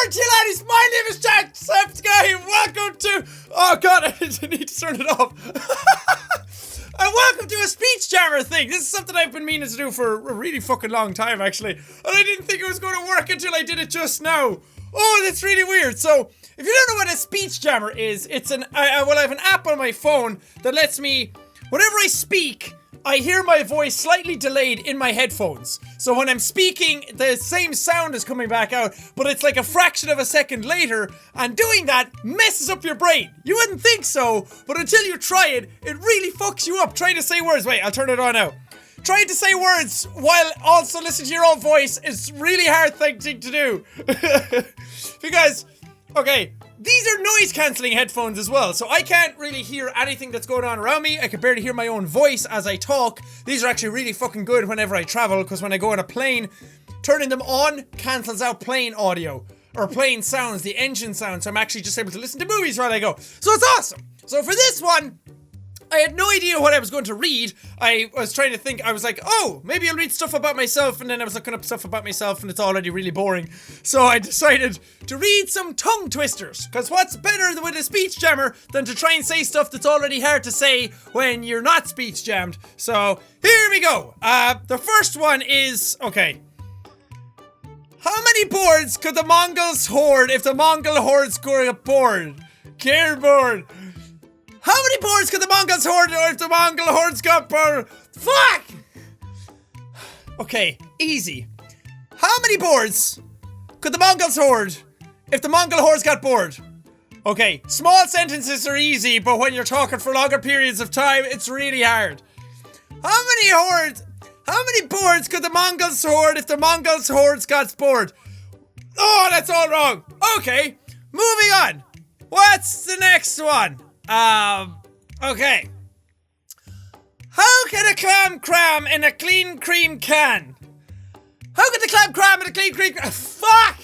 morning to you, laddies. My name is Jacksepticeye. Welcome to... Oh, God, I need to turn it off. And welcome to a speech jammer thing. This is something I've been meaning to do for a really fucking long time, actually. And I didn't think it was going to work until I did it just now. Oh, that's really weird. So, if you don't know what a speech jammer is, it's an... I have an app on my phone that lets me... Whenever I speak, I hear my voice slightly delayed in my headphones. So when I'm speaking, the same sound is coming back out, but it's like a fraction of a second later, and doing that messes up your brain. You wouldn't think so, but until you try it, it really fucks you up. Trying to say words. Wait, I'll turn it on now. Trying to say words while also listening to your own voice is really hard thing to do. Because, okay, these are noise cancelling headphones as well, so I can't really hear anything that's going on around me. I can barely hear my own voice as I talk. These are actually really fucking good whenever I travel, because when I go on a plane, turning them on cancels out plane audio, or plane sounds, the engine sound, so I'm actually just able to listen to movies while I go. So it's awesome! So for this one, I had no idea what I was going to read. I was trying to think, I was like, oh, maybe I'll read stuff about myself, and then I was looking up stuff about myself, and it's already really boring. So I decided to read some tongue twisters, because what's better with a speech jammer than to try and say stuff that's already hard to say when you're not speech jammed. So, here we go. The first one is, okay. How many boards could the Mongols hoard if the Mongol hordes got bored? Care bored. How many boards could the Mongols hoard if the Mongol hordes got bored? Fuck! Okay, easy. How many boards could the Mongols hoard if the Mongol hordes got bored? Okay, small sentences are easy, but when you're talking for longer periods of time, it's really hard. How many boards could the Mongols hoard if the Mongols hordes got bored? Oh, that's all wrong. Okay, moving on. What's the next one? Okay. How can a clam cram in a clean cream can? How can the clam cram in a clean cream can? Fuck!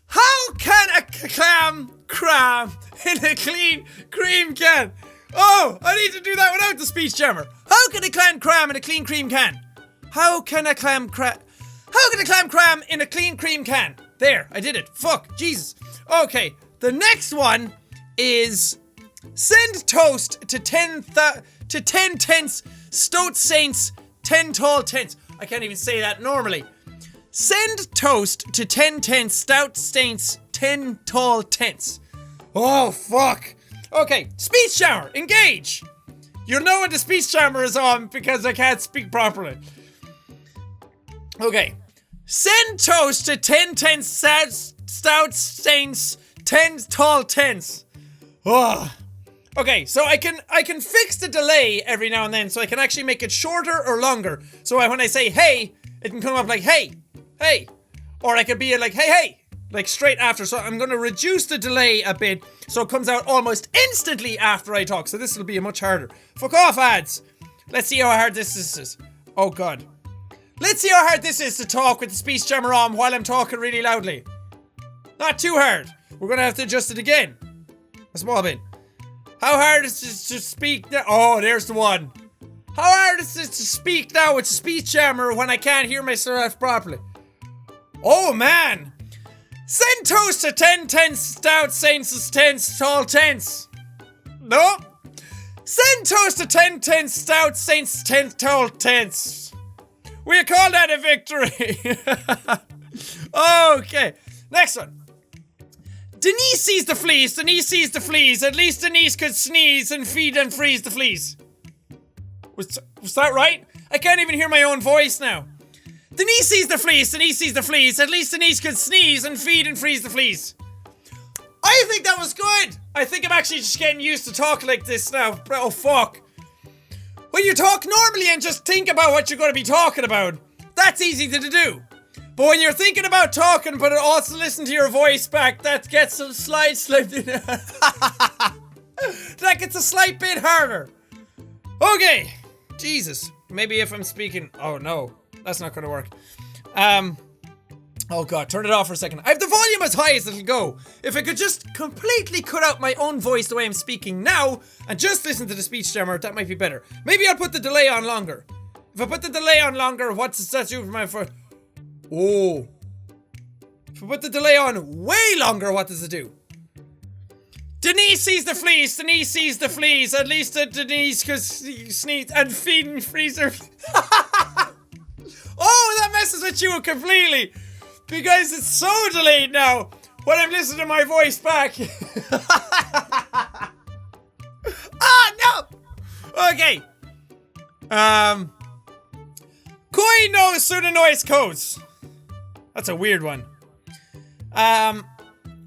How can a clam cram in a clean cream can? Oh, I need to do that without the speech jammer. How can a clam cram in a clean cream can? How can a clam cram in a clean cream can? There, I did it. Fuck, Jesus. Okay, the next one is... Send toast to 10 tenths stout saints 10 tall tents. I can't even say that normally. Send toast to 10 tenths stout saints 10 tall tents. Oh, fuck. Okay, speech jammer, engage. You'll know when the speech jammer is on because I can't speak properly. Okay. Send toast to 10 tenths stout saints 10 tall tents. Oh. Okay, so I can fix the delay every now and then, so I can actually make it shorter or longer. So when I say hey, it can come up like hey, hey. Or I could be like hey, hey, like straight after. So I'm going to reduce the delay a bit, so it comes out almost instantly after I talk. So this will be much harder. Fuck off, ads. Let's see how hard this is. Oh, God. Let's see how hard this is to talk with the speech jammer on while I'm talking really loudly. Not too hard. We're going to have to adjust it again. A small bit. How hard is it to speak now? Oh, there's the one. How hard is it to speak now with a speech jammer when I can't hear myself properly? Oh, man. Send toast to 10 tenths stout saints 10 tall tents. No. Send toast to 10 tenths stout saints 10 tall tents. We call that a victory. Okay. Next one. Denise sees the fleas, Denise sees the fleas. At least Denise could sneeze and feed and freeze the fleas. Was that right? I can't even hear my own voice now. Denise sees the fleas, Denise sees the fleas. At least Denise could sneeze and feed and freeze the fleas. I think that was good. I think I'm actually just getting used to talking like this now. Oh, fuck. When you talk normally and just think about what you're going to be talking about, that's easy to do. But when you're thinking about talking, but also listen to your voice back, that gets a slight that gets a slight bit harder. Okay. Jesus. Maybe if I'm speaking... Oh, no. That's not going to work. Oh, God. Turn it off for a second. I have the volume as high as it'll go. If I could just completely cut out my own voice the way I'm speaking now, and just listen to the speech jammer, that might be better. Maybe I'll put the delay on longer. If I put the delay on longer, what's that do for my... Oh. If we put the delay on way longer, what does it do? Denise sees the fleas. Denise sees the fleas. At least Denise could sneeze and feeding freezer. Oh, that messes with you completely. Because it's so delayed now when I'm listening to my voice back. Ah, no! Okay. Koi knows through the noise codes. That's a weird one.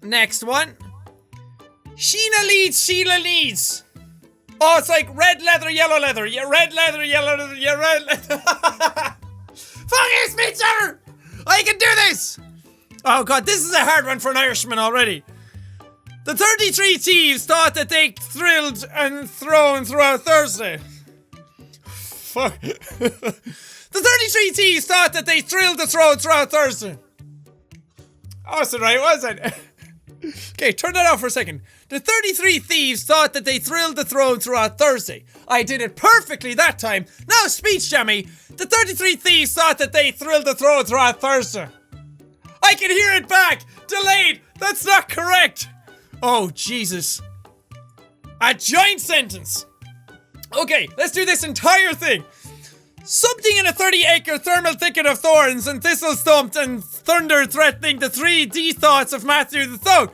Next one. Sheena leads, Sheila leads. Oh, it's like red leather, yellow leather. Yeah, red leather, yellow leather, yeah, red leather. Fuck you, speech jammer! I can do this! Oh god, this is a hard one for an Irishman already. The 33 thieves thought that they thrilled and thrown throughout Thursday. Fuck. The 33 thieves thought that they thrilled the throne throughout Thursday. I wasn't right, was it? Okay, turn that off for a second. The 33 thieves thought that they thrilled the throne throughout Thursday. I did it perfectly that time. Now speech jammy. The 33 thieves thought that they thrilled the throne throughout Thursday. I can hear it back. Delayed. That's not correct. Oh, Jesus. A joint sentence. Okay, let's do this entire thing. Something in a 30-acre thermal thicket of thorns and thistles thumped and thunder threatening the 3D thoughts of Matthew the Thug.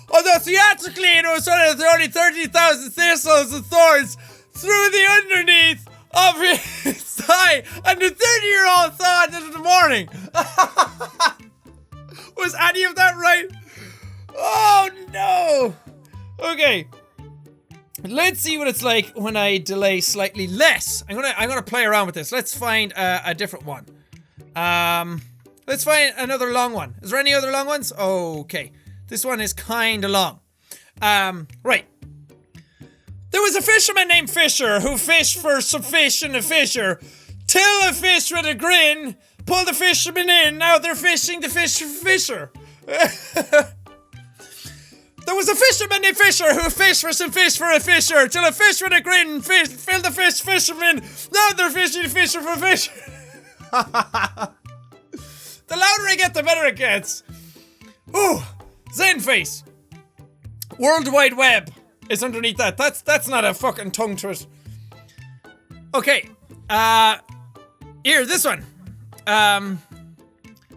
Although theatrically it was only 30,000 thistles and thorns through the underneath of his thigh, and the 30-year-old thought in the morning. Was any of that right? Oh no! Okay. Let's see what it's like when I delay slightly less. I'm gonna play around with this. Let's find a different one. Let's find another long one. Is there any other long ones? Okay. This one is kinda long. Right. There was a fisherman named Fisher who fished for some fish in a fisher. Till a fish with a grin pulled the fisherman in. Now they're fishing the fish for Fisher. There was a fisherman named Fisher who fished for some fish for a fisher. Till a fish with a grin filled the fisherman. Now they're fishing the fisher for Fisher. The louder I get, the better it gets. Ooh, Zen face. World Wide Web is underneath that. That's not a fucking tongue twist. Okay. Here, this one.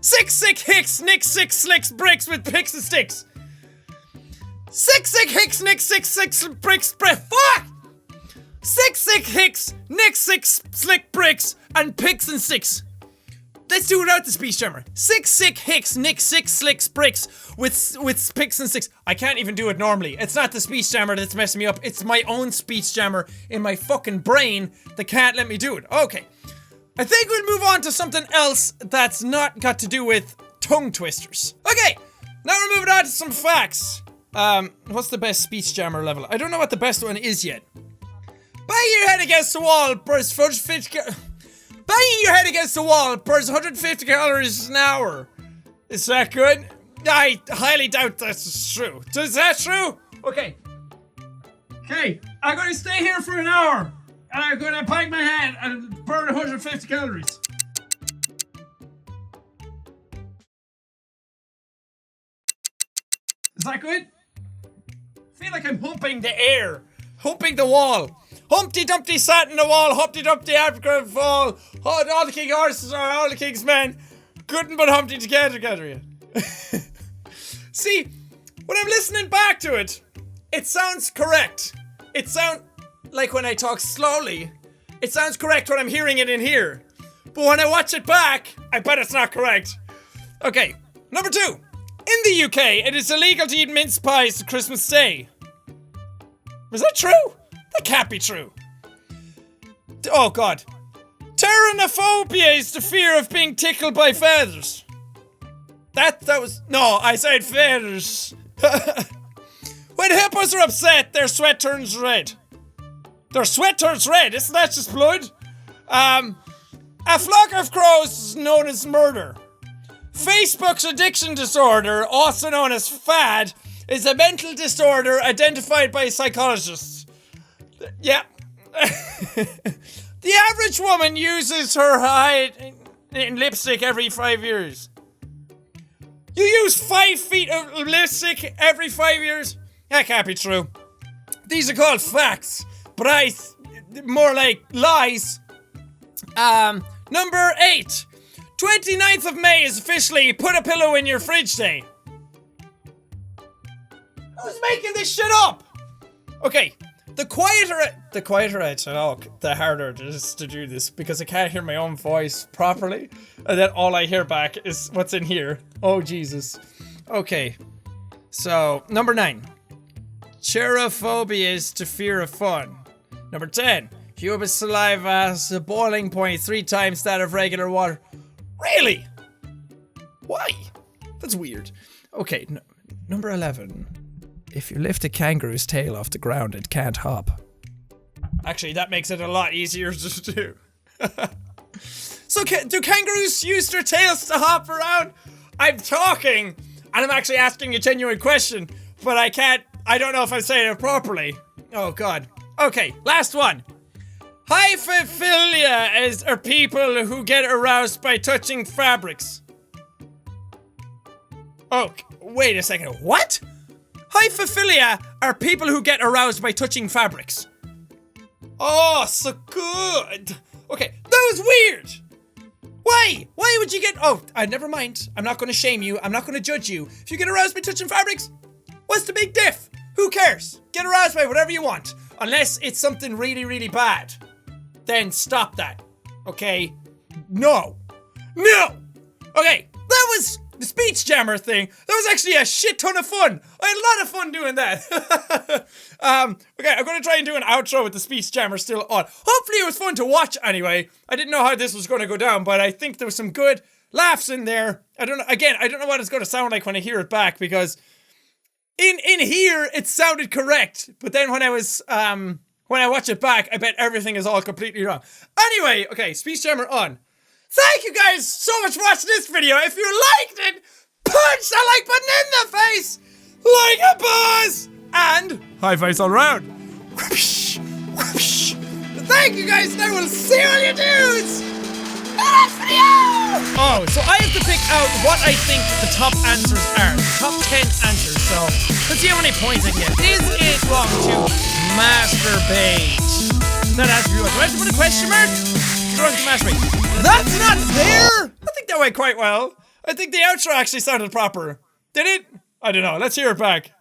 Six sick hicks, nick six slicks bricks with picks and sticks. Six sick hicks, nick six bricks, fuck! Six sick hicks, nick six slick bricks, and picks and sticks. Let's do it without the speech jammer. Six sick hicks, nick six slicks bricks with picks and sticks. I can't even do it normally. It's not the speech jammer that's messing me up. It's my own speech jammer in my fucking brain that can't let me do it. Okay. I think we'll move on to something else that's not got to do with tongue twisters. Okay. Now we're moving on to some facts. What's the best speech jammer level? I don't know what the best one is yet. Banging your head against the wall burns 150 Banging your head against the wall burns 150 calories an hour. Is that good? I highly doubt that's true. Is that true? Okay. Okay, I'm going to stay here for an hour. And I'm going to bang my head and burn 150 calories. Is that good? I feel like I'm humping the air. Humping the wall. Humpty Dumpty sat in the wall. Humpty Dumpty Africa fall. All the king horses are all the king's men. Couldn't but Humpty together yet. See, when I'm listening back to it, it sounds correct. It sounds like when I talk slowly, it sounds correct when I'm hearing it in here. But when I watch it back, I bet it's not correct. Okay, number 2. In the UK, it is illegal to eat mince pies on Christmas Day. Is that true? That can't be true. Oh god. Pteronophobia is the fear of being tickled by feathers. That was... No, I said feathers. When hippos are upset, their sweat turns red. Their sweat turns red? Isn't that just blood? A flock of crows is known as murder. Facebook's addiction disorder, also known as FAD, is a mental disorder identified by psychologists. Yeah. The average woman uses her height in lipstick every 5 years. You use 5 feet of lipstick every 5 years? That can't be true. These are called facts, but more like lies. Number 8. 29th of May is officially put a pillow in your fridge day. Who's making this shit up? Okay, the quieter I talk, the harder it is to do this because I can't hear my own voice properly. And then all I hear back is what's in here. Oh, Jesus. Okay, so number 9. Cherophobia is to fear of fun. Number 10. Human saliva has a boiling point 3 times that of regular water. Really? Why? That's weird. Okay, number 11. If you lift a kangaroo's tail off the ground, it can't hop. Actually, that makes it a lot easier to do. So, do kangaroos use their tails to hop around? I'm talking, and I'm actually asking a genuine question, but I don't know if I'm saying it properly. Oh, God. Okay, last one. Hypophilia are people who get aroused by touching fabrics. Oh, wait a second. What? Hypophilia are people who get aroused by touching fabrics. Oh, so good. Okay, that was weird. Why? Why would you get... Oh, never mind. I'm not going to shame you. I'm not going to judge you. If you get aroused by touching fabrics, what's the big diff? Who cares? Get aroused by whatever you want. Unless it's something really, really bad. Then stop that. Okay? No. No! Okay, that was the speech jammer thing. That was actually a shit ton of fun. I had a lot of fun doing that. Okay, I'm gonna try and do an outro with the speech jammer still on. Hopefully it was fun to watch anyway. I didn't know how this was gonna go down, but I think there was some good laughs in there. I don't know what it's gonna sound like when I hear it back, because in here it sounded correct, but then when I watch it back, I bet everything is all completely wrong. Anyway, okay, speech jammer on. Thank you guys so much for watching this video. If you liked it, punch that like button in the face like a boss, and high fives all around. Whoosh, whoosh. Thank you guys, and I will see all you dudes in the next video. Oh, so I have to pick out what I think the top answers are. The top 10 answers. So let's see how many points I get. Is it wrong to masturbate? That has to be what. Do I have to put a question mark? Wrong to masturbate. That's not there! I think that went quite well. I think the outro actually sounded proper. Did it? I don't know. Let's hear it back.